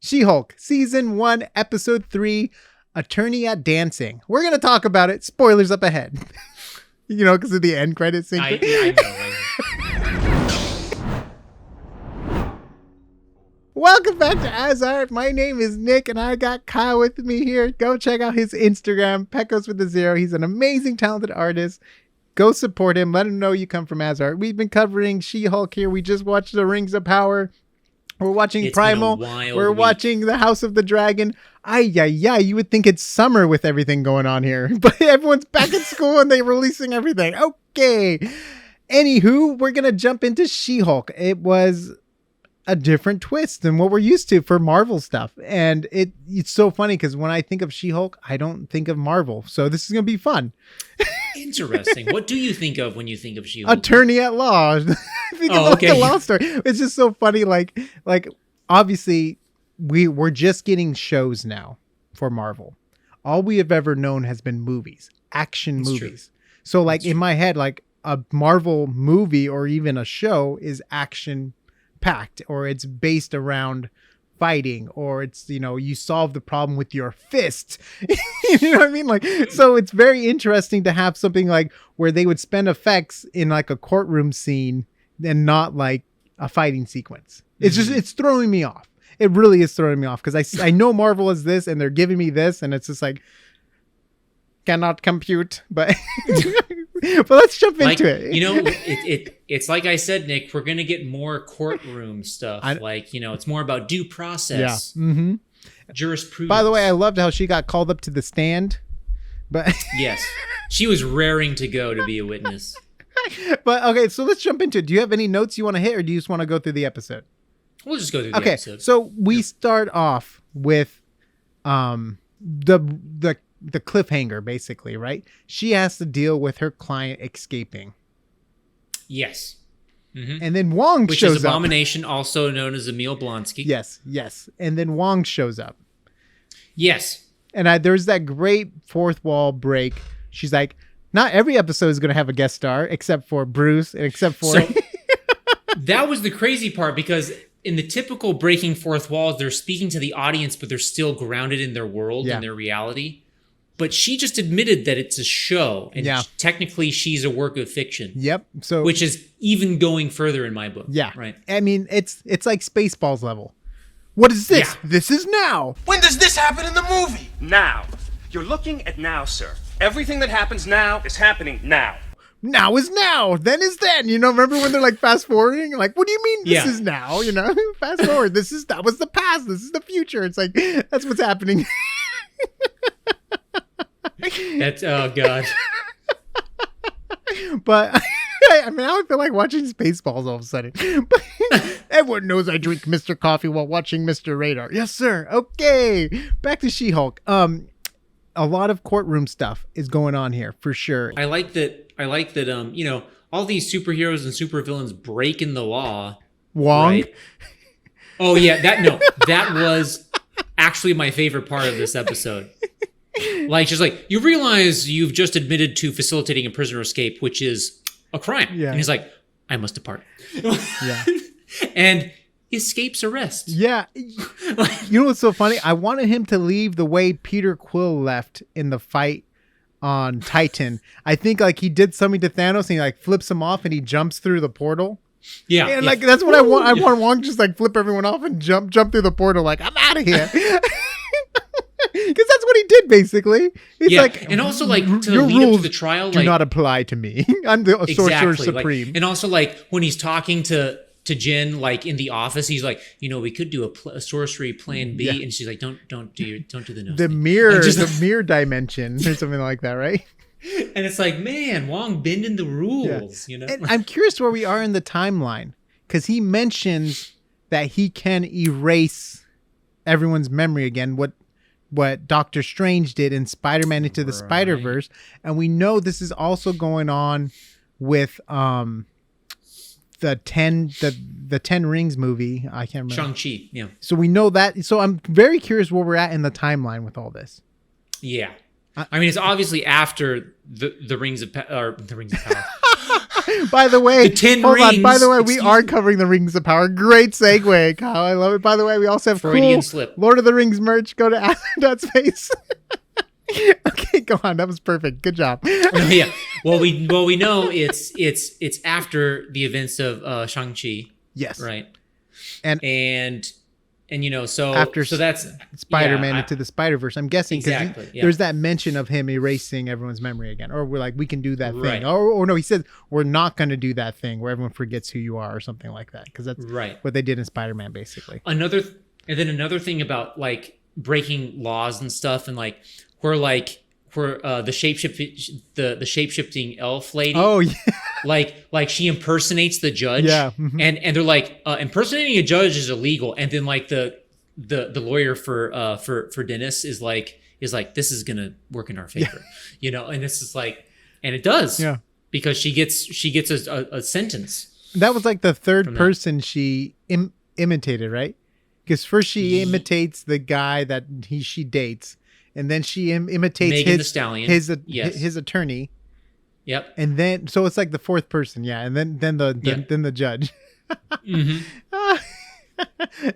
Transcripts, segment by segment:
She-Hulk, Season 1, Episode 3, Attorney at Dancing. We're going to talk about it. Spoilers up ahead. Because of the end credits scene. I know. Welcome back to AsArt. My name is Nick, and I got Kyle with me here. Go check out his Instagram, Pecos with a Zero. He's an amazing, talented artist. Go support him. Let him know you come from AsArt. We've been covering She-Hulk here. We just watched The Rings of Power. We're watching Primal. We're watching The House of the Dragon. You would think it's summer with everything going on here. But everyone's back at school and they're releasing everything. Okay. Anywho, we're going to jump into She-Hulk. It was a different twist than what we're used to for Marvel stuff. And it's so funny because when I think of She-Hulk, I don't think of Marvel. So this is going to be fun. Interesting. What do you think of when you think of She-Hulk? Attorney at law. The law story. It's just so funny. Like obviously we're just getting shows now for Marvel. All we have ever known has been movies, action movies. True. So in my head, like a Marvel movie or even a show is action packed, or it's based around fighting, or it's, you solve the problem with your fist. You know what I mean? So it's very interesting to have something like where they would spend effects in like a courtroom scene and not like a fighting sequence. It's just, it's throwing me off. It really is throwing me off because I know Marvel is this and they're giving me this and it's just like, cannot compute, but but let's jump into it. It's like I said, Nick, we're going to get more courtroom stuff. It's more about due process. Yeah. Mm-hmm. Jurisprudence. By the way, I loved how she got called up to the stand. But yes, she was raring to go to be a witness. But okay, so let's jump into it. Do you have any notes you want to hit, or do you just want to go through the episode? We'll just go through the episode. So we start off with the cliffhanger, basically, right? She has to deal with her client escaping. Yes. Mm-hmm. And then Wong shows up. Which is Abomination, also known as Emil Blonsky. Yes. And then Wong shows up. Yes. And there's that great fourth wall break. She's like, not every episode is going to have a guest star, except for Bruce, and except for... So, that was the crazy part, because in the typical breaking fourth walls, they're speaking to the audience, but they're still grounded in their world and their reality. But she just admitted that it's a show, and technically she's a work of fiction. Yep. So, which is even going further in my book. Yeah. Right. I mean, it's like Spaceballs level. What is this? Yeah. This is now. When does this happen in the movie? Now. You're looking at now, sir. Everything that happens now is happening now. Now is now. Then is then. Remember when they're like fast forwarding? Like, what do you mean this is now? Fast forward. That was the past. This is the future. It's like, that's what's happening. That's, oh God. But I feel like watching Spaceballs all of a sudden. But everyone knows I drink Mr. Coffee while watching Mr. Radar. Yes, sir. Okay. Back to She-Hulk. A lot of courtroom stuff is going on here for sure. I like that all these superheroes and supervillains breaking the law. Wong? Right? Oh yeah, that was actually my favorite part of this episode. Like, she's like, you realize you've just admitted to facilitating a prisoner escape, which is a crime. Yeah. And he's like, I must depart. Yeah. And escapes arrest. Yeah. You know what's so funny? I wanted him to leave the way Peter Quill left in the fight on Titan. I think he did something to Thanos and he flips him off and he jumps through the portal. Yeah. And that's what I want. I want Wong just flip everyone off and jump through the portal. I'm out of here. Because that's what he did, basically. He's and also to your lead rules up to the trial, do not apply to me. I'm the sorcerer supreme. And also, when he's talking to Jen, in the office, he's like, we could do a sorcery plan B, and she's like, don't do the nose. The mirror dimension or something like that, right? And it's like, man, Wong bending the rules, And I'm curious where we are in the timeline, because he mentions that he can erase everyone's memory again. What Doctor Strange did in Spider-Man Into the Spider-Verse. And we know this is also going on with the 10 Rings movie. I can't remember. Shang-Chi, yeah. So we know that. So I'm very curious where we're at in the timeline with all this. Yeah. I mean, it's obviously after the Rings of Power. By the way, the 10 hold rings. on. By the way, we are covering the Rings of Power. Great segue, Kyle. I love it. By the way, we also have Freudian cool slip. Lord of the Rings merch. Go to AsArt.space. Okay, go on. That was perfect. Good job. Yeah. Well, we know it's after the events of Shang-Chi. Yes. Right. And so after so that's Spider-Man into the Spider-Verse, I'm guessing because exactly, there's that mention of him erasing everyone's memory again, or we're like, we can do that right. thing, or no, he says we're not going to do that thing where everyone forgets who you are or something like that, because that's right. what they did in Spider-Man basically. Another thing about like breaking laws and stuff, and like where the shape-shifting elf lady. Oh yeah. Like she impersonates the judge. Yeah. And they're like, impersonating a judge is illegal. And then like the lawyer for Dennis is like, this is gonna work in our favor. Yeah. And this is like, and it does. Yeah. Because she gets a sentence. That was like the third person she imitated, right? Because first she imitates the guy that she dates, and then she imitates Megan the Stallion. his attorney. Yep. And then so it's like the fourth person, yeah. And then the judge. Mm-hmm.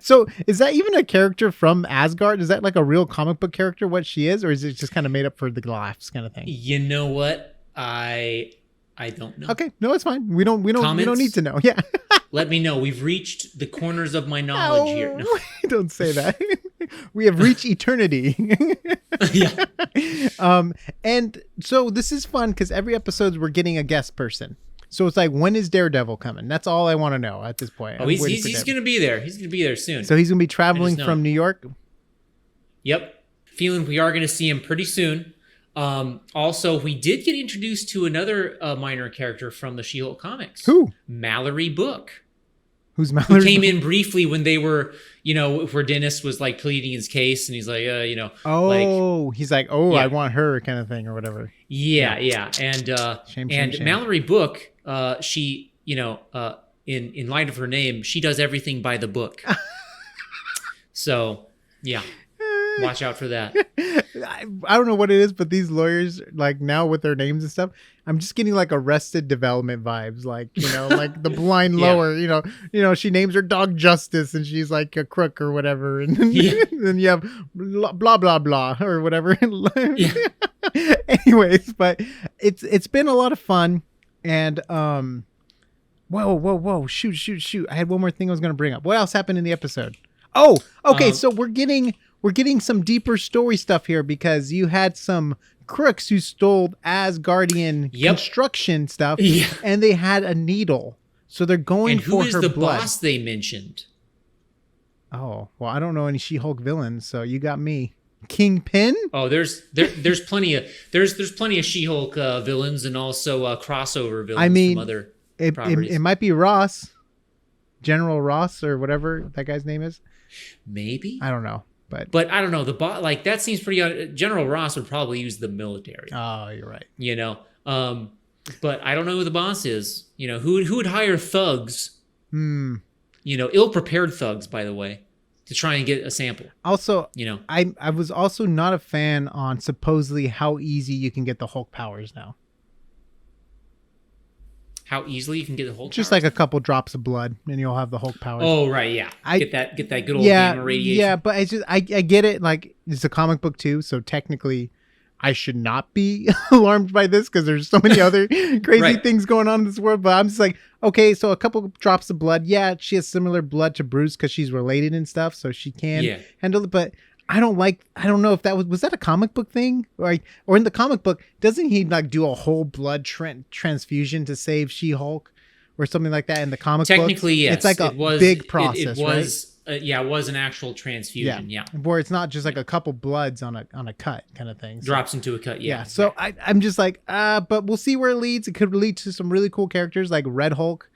So is that even a character from Asgard? Is that like a real comic book character? What she is, or is it just kind of made up for the laughs kind of thing? You know what? I don't know. Okay, no, it's fine. We don't need to know. Yeah. Let me know. We've reached the corners of my knowledge here. No. Don't say that. We have reached eternity. Yeah. And so this is fun because every episode we're getting a guest person. So it's like, when is Daredevil coming? That's all I want to know at this point. Oh, he's going to be there. He's going to be there soon. So he's going to be traveling from New York? Yep. Feeling we are going to see him pretty soon. Also, we did get introduced to another minor character from the She-Hulk comics. Who? Mallory Book. Who's Mallory? Who came in briefly when they were, where Dennis was like pleading his case, and he's like, he's like, I want her kind of thing or whatever. Yeah. And Mallory Book, she, in light of her name, she does everything by the book. So, yeah. Watch out for that. I don't know what it is, but these lawyers, like now with their names and stuff, I'm just getting like Arrested Development vibes, like like the blind lawyer. She names her dog Justice, and she's like a crook or whatever, and then you have blah blah blah or whatever. Anyways, but it's been a lot of fun, and whoa, shoot! I had one more thing I was going to bring up. What else happened in the episode? Oh, okay, so we're getting some deeper story stuff here because you had some crooks who stole Asgardian construction stuff, and they had a needle. So they're going for her blood. And who is the boss they mentioned? Oh, well, I don't know any She-Hulk villains, so you got me. Kingpin? Oh, there's plenty of She-Hulk villains, and also crossover villains from other properties. It might be Ross, General Ross, or whatever that guy's name is. Maybe, I don't know. But I don't know. The boss, like, that seems pretty. General Ross would probably use the military. Oh, you're right. But I don't know who the boss is. Who would hire thugs? Ill-prepared thugs, by the way, to try and get a sample. Also, I was also not a fan on supposedly how easy you can get the Hulk powers now. How easily you can get the Hulk just powers? Like a couple drops of blood, and you'll have the Hulk powers. Oh right, yeah. Get that good old gamma radiation. Yeah, but it's just I get it. Like, it's a comic book too, so technically, I should not be alarmed by this because there's so many other crazy things going on in this world. But I'm just like, okay, so a couple drops of blood. Yeah, she has similar blood to Bruce because she's related and stuff, so she can handle it. But I don't know if that was that a comic book thing, or in the comic book, doesn't he like do a whole blood transfusion to save She-Hulk or something like that in the comic book? Technically, yes. It's like big process, it was, right? It was an actual transfusion, where it's not just like a couple bloods on a cut kind of thing. So, drops into a cut, So I'm just like, but we'll see where it leads. It could lead to some really cool characters like Red Hulk.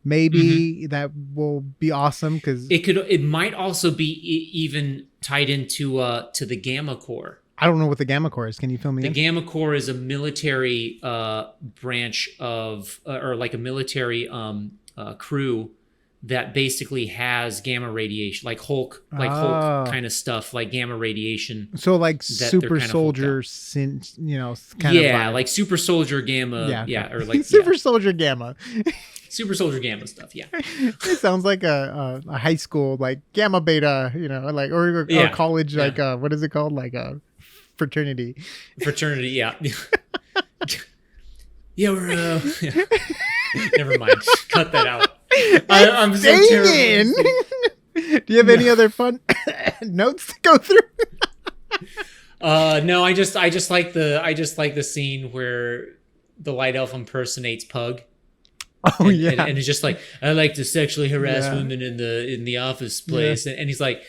Maybe that will be awesome because it might also be even tied into to the Gamma Corps. I don't know what the Gamma Corps is. Can you fill me in? The Gamma Corps is a military branch of, or like a military crew that basically has gamma radiation, like Hulk kind of stuff, like gamma radiation. So like super soldier, kind of like super soldier gamma, or like super soldier gamma, super soldier gamma stuff. Yeah, it sounds like a high school like gamma beta, like or college like what is it called, like a fraternity. Yeah. Yeah, we're never mind. Cut that out. I'm so terrible. Do you have any other fun notes to go through? No, I just like the scene where the Light Elf impersonates Pug. Oh, and it's just like, I like to sexually harass women in the office place, and he's like,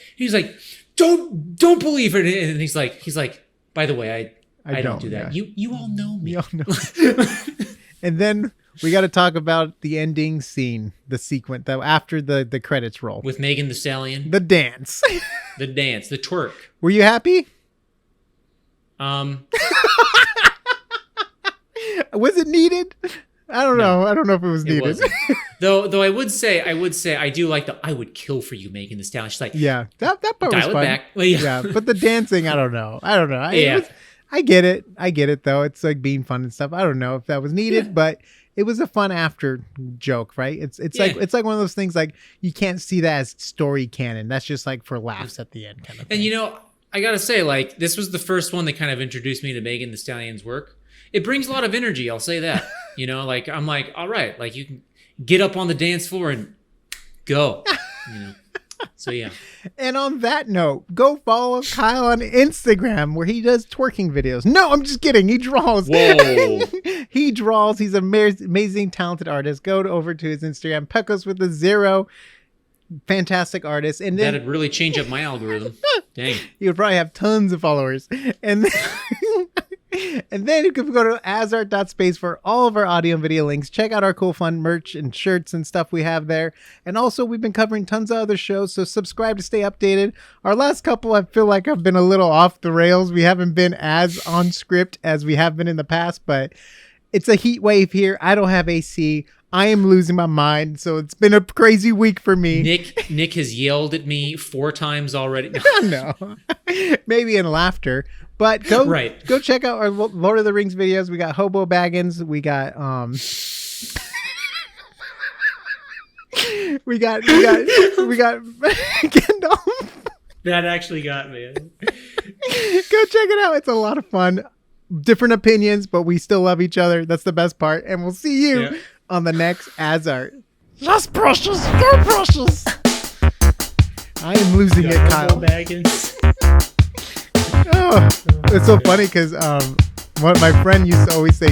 don't believe it, and he's like, by the way, I don't do that. You all know me. And then we got to talk about the ending scene, the sequence, though, after the credits roll. With Megan Thee Stallion. The dance. The twerk. Were you happy? Was it needed? I don't know. I don't know if it was needed. Though I would say I do like I would kill for you, Megan Thee Stallion. She's like, that part was fun. Back. Well, yeah, but the dancing, I don't know. I get it though. It's like being fun and stuff. I don't know if that was needed, but it was a fun after joke, right? It's like one of those things like you can't see that as story canon. That's just like for laughs at the end kind of thing. And I gotta say, like, this was the first one that kind of introduced me to Megan Thee Stallion's work. It brings a lot of energy, I'll say that. Like I'm like, all right, like you can get up on the dance floor and go. So yeah. And on that note, go follow Kyle on Instagram where he does twerking videos. No, I'm just kidding. He draws. Whoa. He draws. He's an amazing, talented artist. Go over to his Instagram, Pecos with a 0. Fantastic artist. And then that'd really change up my algorithm. Dang. He would probably have tons of followers. And then you can go to AsArt.space for all of our audio and video links. Check out our cool, fun merch and shirts and stuff we have there. And also, we've been covering tons of other shows, so subscribe to stay updated. Our last couple, I feel like I've been a little off the rails. We haven't been as on script as we have been in the past, but it's a heat wave here. I don't have AC. I am losing my mind, so it's been a crazy week for me. Nick has yelled at me 4 times already. No, maybe in laughter. But go check out our Lord of the Rings videos. We got Hobo Baggins. We got we got Gandalf. That actually got me. Go check it out. It's a lot of fun. Different opinions, but we still love each other. That's the best part. And we'll see you on the next AsArt. Just brushes. Go brushes. I am losing it, Kyle. Baggins. Oh, it's so funny because what my friend used to always say,